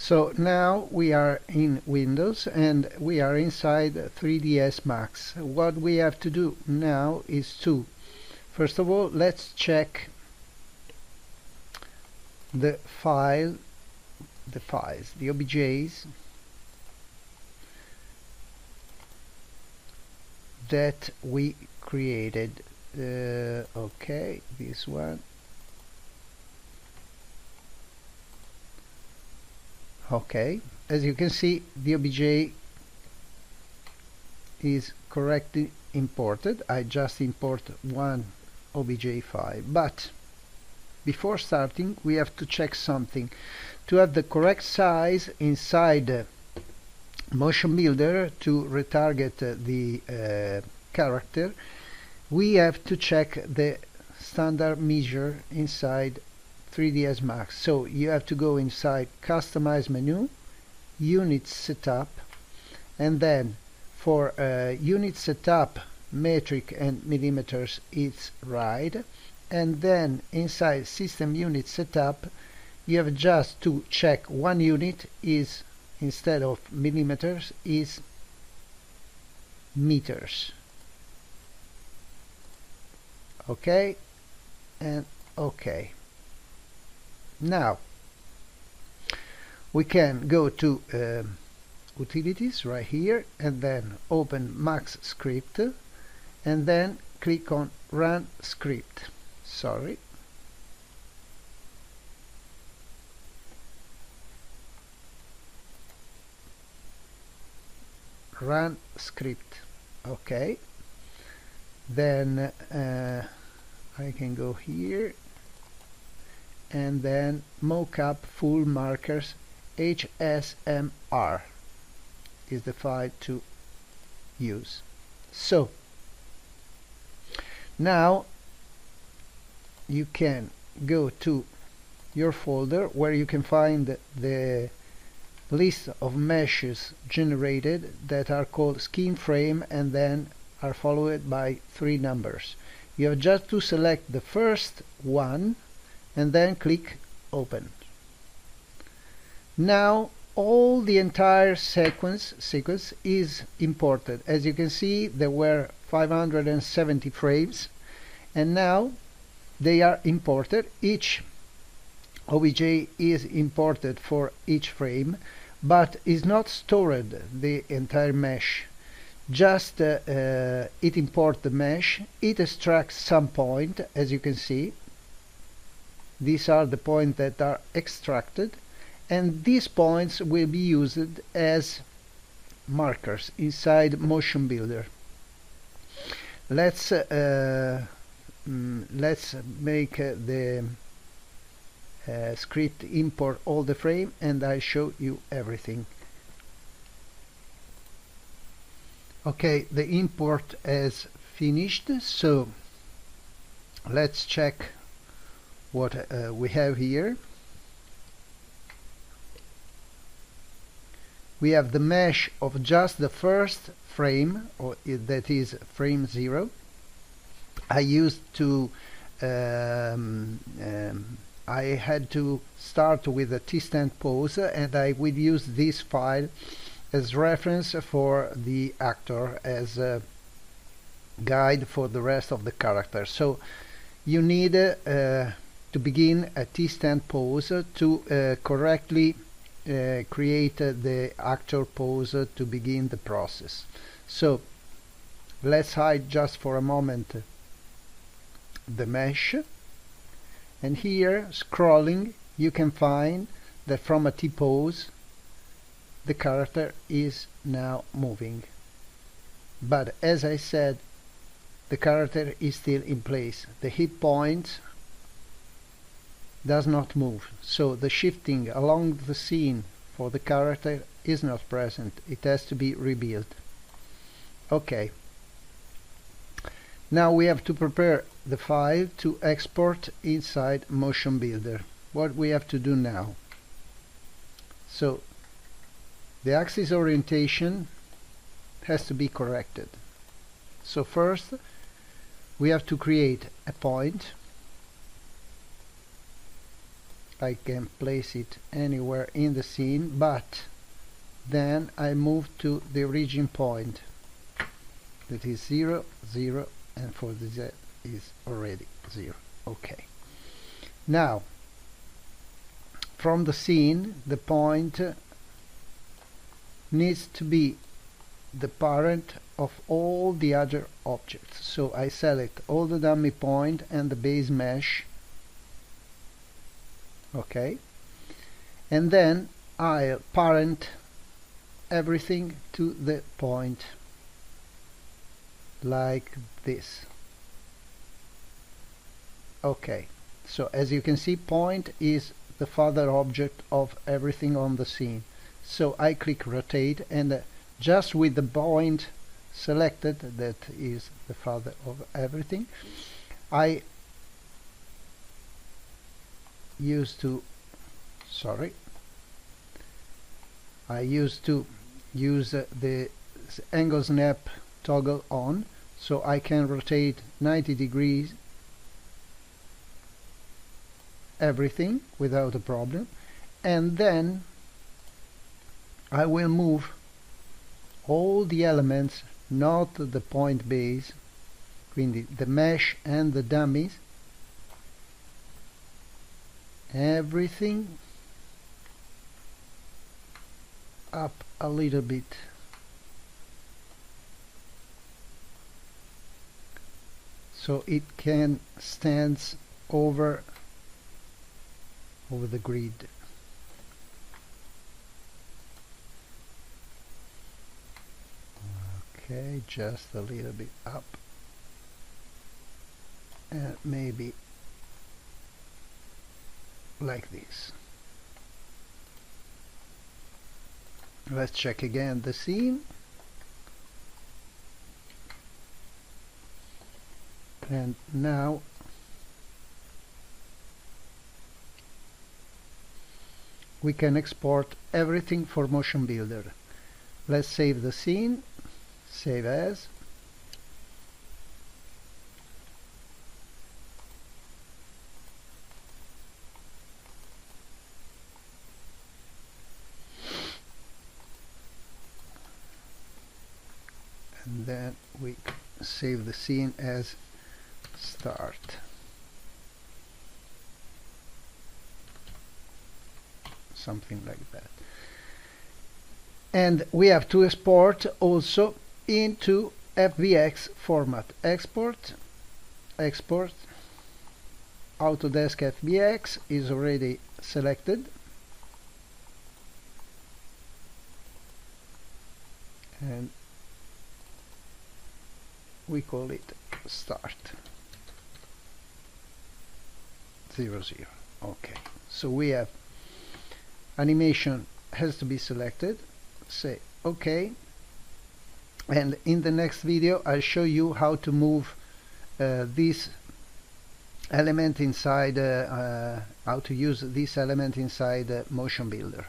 So now we are in Windows and we are inside 3ds Max. What we have to do now is to, first of all, let's check the files, the OBJs that we created. Okay, this one. Okay, as you can see, the OBJ is correctly imported. I just import one OBJ file, but before starting we have to check something. To have the correct size inside Motion Builder to retarget the character, we have to check the standard measure inside 3ds Max. So you have to go inside Customize menu, Unit Setup, and then for Unit Setup, metric and millimeters, it's right. And then inside System Unit Setup, you have just to check one unit is, instead of millimeters, is meters. Okay, and okay. Now we can go to Utilities right here and then open Max Script and then click on Run Script. Sorry. Run Script. Okay. Then I can go here and then Mocap full markers HSMR is the file to use. So now you can go to your folder where you can find the list of meshes generated that are called skin frame and then are followed by 3 numbers. You have just to select the first one and then click Open. Now all the entire sequence is imported. As you can see, there were 570 frames and now they are imported. Each OBJ is imported for each frame, but is not stored the entire mesh. Just it imports the mesh, it extracts some point. As you can see, these are the points that are extracted, and these points will be used as markers inside Motion Builder. Let's make the script import all the frame and I show you everything. Okay, the import is finished, so let's check what we have here. We have the mesh of just the first frame, or that is frame 0. I used to I had to start with a T-stand pose and I will use this file as reference for the actor, as a guide for the rest of the character. So you need to begin a T-stand pose to correctly create the actor pose to begin the process. So let's hide just for a moment the mesh, and here scrolling you can find that from a T-pose the character is now moving, but as I said, the character is still in place. The hit point does not move, so the shifting along the scene for the character is not present. It has to be rebuilt. Okay, now we have to prepare the file to export inside Motion Builder. What we have to do now, so the axis orientation has to be corrected. So first we have to create a point I can place it anywhere in the scene, but then I move to the origin point, that is 0, 0, and for the Z is already 0. Okay. Now, from the scene, the point needs to be the parent of all the other objects. So I select all the dummy point and the base mesh. Okay. And then I'll parent everything to the point like this. Okay. So as you can see, point is the father object of everything on the scene. So I click rotate, and just with the point selected, that is the father of everything, I used to use the angle snap toggle on, so I can rotate 90 degrees everything without a problem, and then I will move all the elements, not the point base, quindi the mesh and the dummies, everything up a little bit, so it can stand over the grid. Okay, just a little bit up, and maybe like this. Let's check again the scene, and now we can export everything for Motion Builder. Let's save the scene, save as, and then we save the scene as start. Something like that. And we have to export also into FBX format. Export, export, Autodesk FBX is already selected, and we call it start 0, 0. Okay, so we have animation has to be selected, say OK, and in the next video I'll show you how to move this element inside, how to use this element inside Motion Builder.